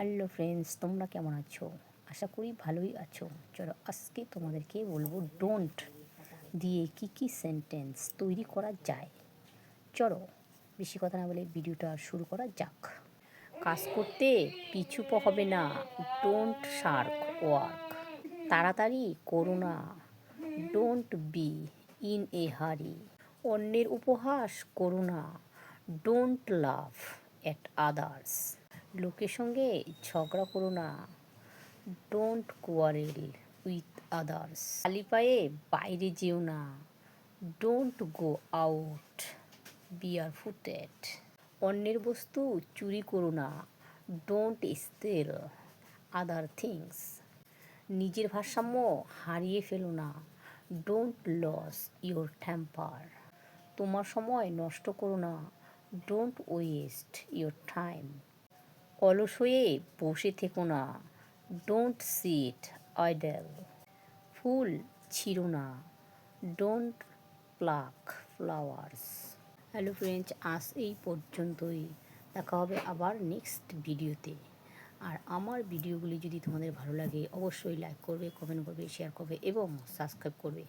Hello friends, তোমরা কেমন আছো? আশা করি ভালোই আছো। চলো আজকে তোমাদেরকে বলবো ডোন্ট দিয়ে কি কি সেন্টেন্স তৈরি করা যায়। চলো বেশি কথা না বলে ভিডিওটা শুরু করা যাক। কাজ করতে পিছু পা হবে না, ডোন্ট শার্ক ওয়ার্ক। তাড়াতাড়ি করো না, ডোন্ট বি ইন এ হারি। অন্যের উপহাস করো না, ডোন্ট লাভ অ্যাট আদার্স। লোকের সঙ্গে ঝগড়া করো না, ডোন্ট কোয়ারেল উইথ আদার্স। খালি পায়ে বাইরে যেও না, don't go out barefooted. অন্যের বস্তু চুরি করো না, ডোন্ট স্টেল আদার থিংস। নিজের ভারসাম্য হারিয়ে ফেলো না, ডোন্ট লস ইয়োর টেম্পার। তোমার সময় নষ্ট করো না, ডোন্ট ওয়েস্ট ইয়োর টাইম। অলস হয়ে বসে থেকো না, ডোন্ট সিট আইডল। ফুল ছিঁড়ো না, don't pluck flowers. Hello friends, আজ এই পর্যন্তই। দেখা হবে আবার নেক্সট ভিডিওতে। আর আমার ভিডিওগুলি যদি তোমাদের ভালো লাগে অবশ্যই লাইক করবে, কমেন্ট করবে, শেয়ার করবে এবং সাবস্ক্রাইব করবে।